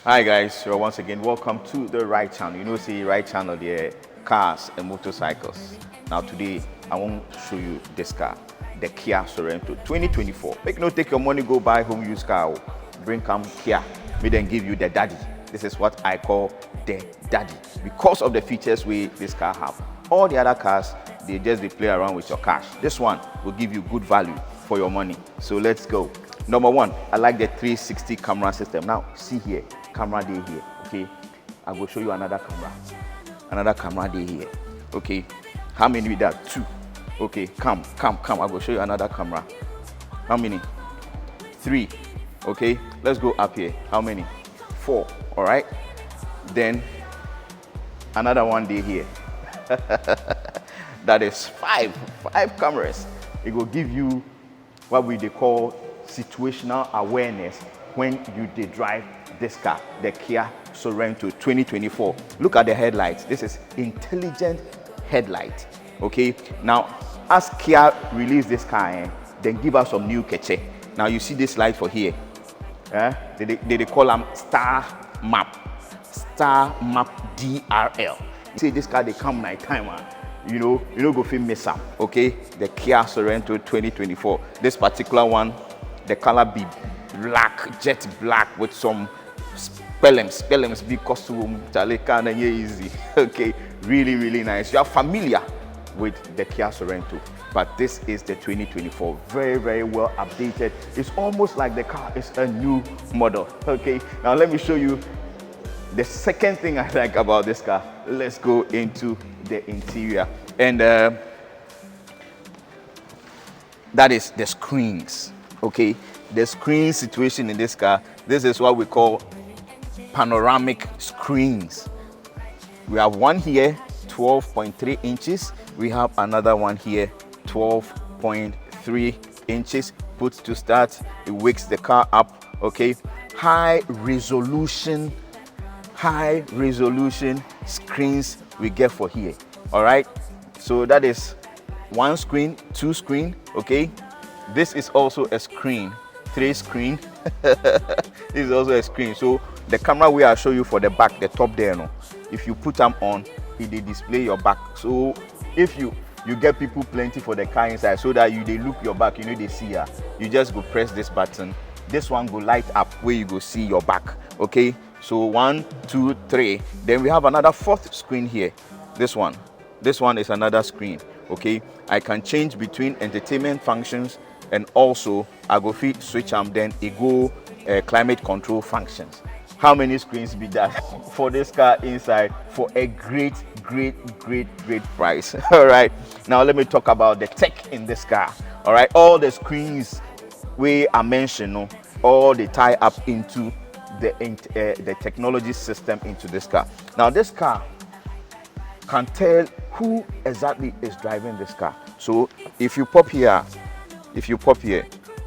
Hi guys, so once again welcome to the Ryde Channel. You know, see Ryde Channel there, cars and motorcycles. Now today I want to show you this car, the Kia Sorento 2024. Make no take your money, go buy home used car. Bring come Kia, we then give you the daddy. This is what I call the daddy because of the features this car have. All the other cars, they play around with your cash. This one will give you good value for your money. So let's go. Number one, I like the 360 camera system. Now see here, camera day here. Okay, I will show you another camera day here. Okay, how many with that? 2. Okay, come, I will show you another camera. How many? 3. Okay, let's go up here. How many? 4. All right, then another one day here. That is 5 cameras. It will give you what they call situational awareness when you drive this car, the Kia Sorento 2024. Look at the headlights. This is intelligent headlight. Okay, now as Kia release this car, then give us some new keche. Now you see this light for here. They call them star map DRL. You see this car, they come night time, you know go feel miss up. Okay, the Kia Sorento 2024. This particular one, the color be black, jet black with some spellings be costume kind of easy. Okay, really nice. You are familiar with the Kia Sorento, but this is the 2024, very well updated. It's almost like the car is a new model. Okay, now let me show you the second thing I like about this car. Let's go into the interior, and that is the screens. Okay, the screen situation in this car, this is what we call panoramic screens. We have one here, 12.3 inches. We have another one here, 12.3 inches. Put to start, it wakes the car up. Okay, high resolution screens we get for here. All right, so that is 1 screen, 2 screen. Okay, this is also a screen, 3 screen. This is also a screen. So the camera we are show you for the back, the top there, no, if you put them on, it they display your back. So if you get people plenty for the car inside, so that they look your back, they see ya, you just go press this button, this one go light up where you go see your back. Okay, so 1, 2, 3. Then we have another 4th screen here. This one is another screen. Okay, I can change between entertainment functions, and also I go fit switch then it go climate control functions. How many screens be that for this car inside for a great price? All right, now let me talk about the tech in this car. All right, all the screens we are mentioned, all they tie up into the technology system into this car. Now this car can tell who exactly is driving this car. So if you pop here,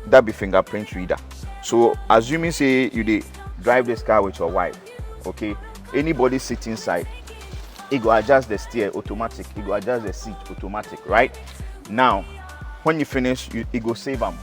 that be fingerprint reader. So assuming say you drive this car with your wife, okay, anybody sitting inside, it go adjust the steer automatic, it go adjust the seat automatic. Right now when you finish, it go save them.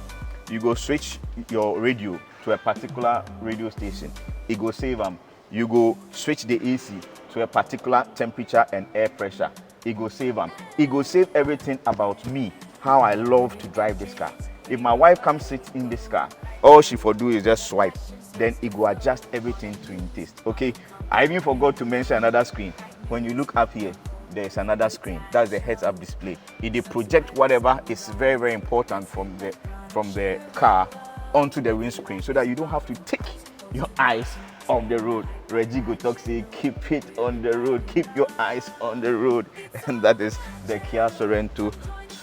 You go switch your radio to a particular radio station, it go save them. You go switch the AC to a particular temperature and air pressure, it go save them. It go save everything about me, how I love to drive this car. If my wife comes sit in this car, all she for do is just swipe, then it will adjust everything to in taste. Okay, I even forgot to mention another screen. When you look up here, there is another screen. That's the heads-up display. It project whatever is very important from the car onto the windscreen, so that you don't have to take your eyes off the road. Reggie go talk say keep it on the road, keep your eyes on the road. And that is the Kia Sorento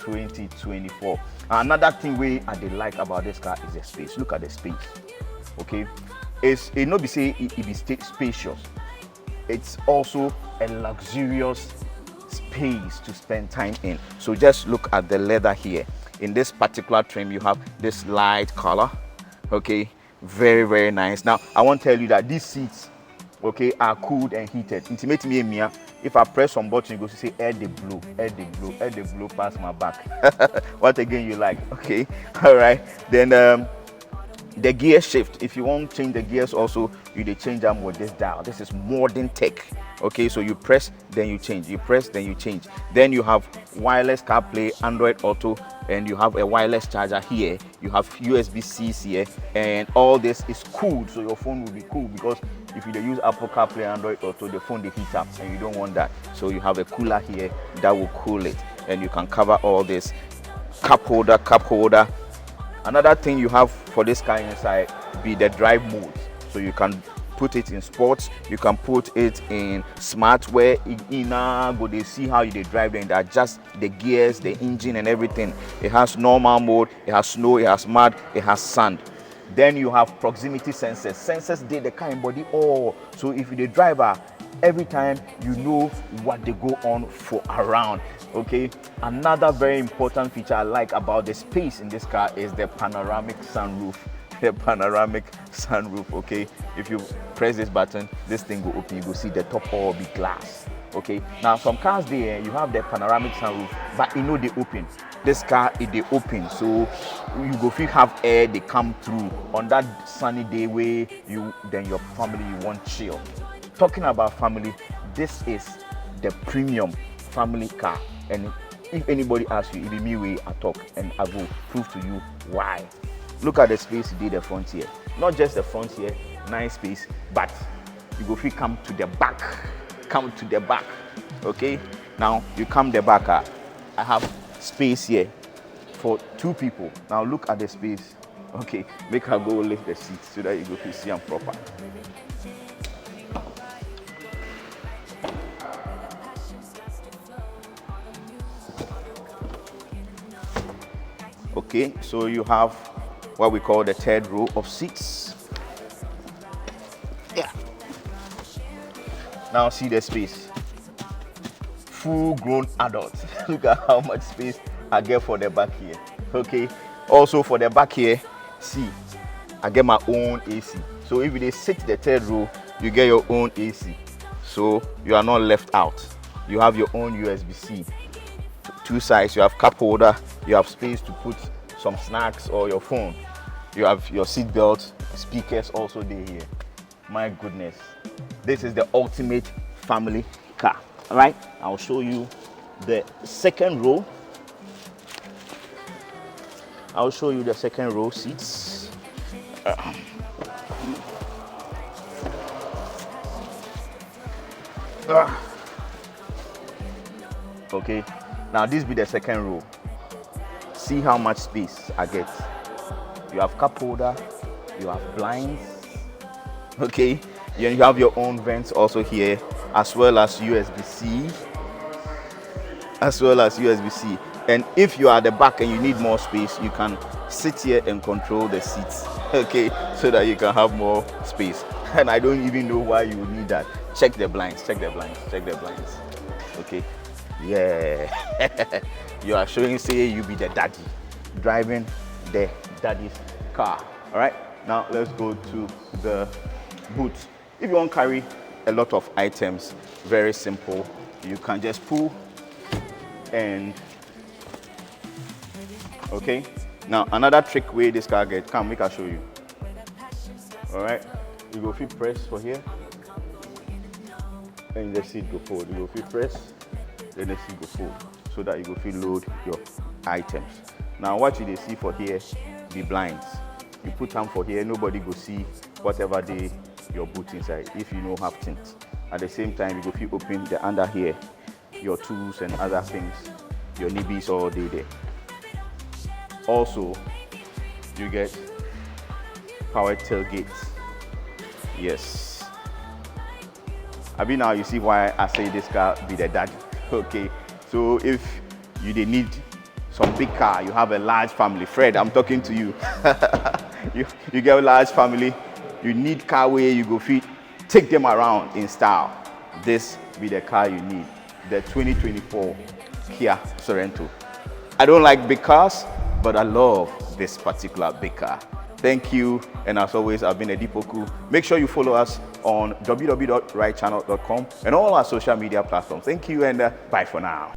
2024. Another thing I like about this car is the space. Look at the space. Okay, it not be say it be spacious, it's also a luxurious space to spend time in. So just look at the leather here. In this particular trim, you have this light color. Okay, very nice. Now I want to tell you that these seats, okay, are cooled and heated. Intimate me, Mia. If I press some button, you go to say air the blow past my back. What again you like? Okay, all right. Then The gear shift, if you want to change the gears also, you dey change them with this dial. This is modern tech. Okay, so you press, then you change, you press, then you change. Then you have wireless CarPlay, Android Auto, and you have a wireless charger here. You have USB-Cs here, and all this is cooled, so your phone will be cool, because if you use Apple CarPlay, Android Auto, the phone they heat up, and you don't want that. So you have a cooler here that will cool it, and you can cover all this. Cup holder. Another thing you have for this car inside be the drive mode. So you can put it in sports, you can put it in smart, where they see how you drive, and adjust the gears, the engine and everything. It has normal mode, it has snow, it has mud, it has sand. Then you have proximity sensors did the car in body all. So if you're the driver, every time you know what they go on for around. Okay, another very important feature I like about the space in this car is the panoramic sunroof. The panoramic sunroof. Okay, if you press this button, this thing will open. You will see the top all be glass. Okay, now some cars there, you have the panoramic sunroof, but you know they open. This car is they open, so you go feel have air they come through on that sunny day where you then your family you want chill. Talking about family, this is the premium family car, and if anybody asks you, it be me way I talk, and I will prove to you why. Look at the space you did the front here. Not just the front here, nice space, but you go feel come to the back. Come to the back. Okay? Now you come the back. I have space here for 2 people. Now look at the space. Okay, make her go lift the seat so that you go to see them proper. Okay, so you have what we call the 3rd row of seats. Yeah. Now see the space. Full-grown adults. Look at how much space I get for the back here. Okay. Also for the back here, see, I get my own AC. So if they sit the 3rd row, you get your own AC. So you are not left out. You have your own USB-C. 2 sides. You have cup holder. You have space to put some snacks or your phone. You have your seat belt, speakers also there here. My goodness, this is the ultimate family car. All right, I'll show you the 2nd row. I'll show you the 2nd row seats. Okay, now this be the 2nd row. See how much space I get. You have cup holder, you have blinds. Okay, you have your own vents also here, as well as USB-C. And if you are at the back and you need more space, you can sit here and control the seats. Okay, so that you can have more space. And I don't even know why you would need that. Check the blinds. Okay, yeah. You are showing, say you be the daddy driving the daddy's car. All right, now let's go to the boot. If you want to carry a lot of items, very simple. You can just pull and okay. Now another trick way this car gets, come make I show you. All right, you go fit press for here, and the seat go forward. You go fit press, then the seat go forward, so that you go fit load your items. Now what you see for here, the blinds. You put them for here, nobody go see whatever your boot inside if you don't have tint. At the same time, you go fit open the under here, your tools and other things, your nibbies all day there. Also, you get power tailgates. Yes. I mean, now you see why I say this car be the daddy. Okay, so if you need some big car, you have a large family. Fred, I'm talking to you. you get a large family, you need car where you go fit, take them around in style. This be the car you need, the 2024 Kia Sorento. I don't like big cars, but I love this particular big car. Thank you, and as always, I've been Eddie Poku. Make sure you follow us on www.ridechannel.com and all our social media platforms. Thank you, and bye for now.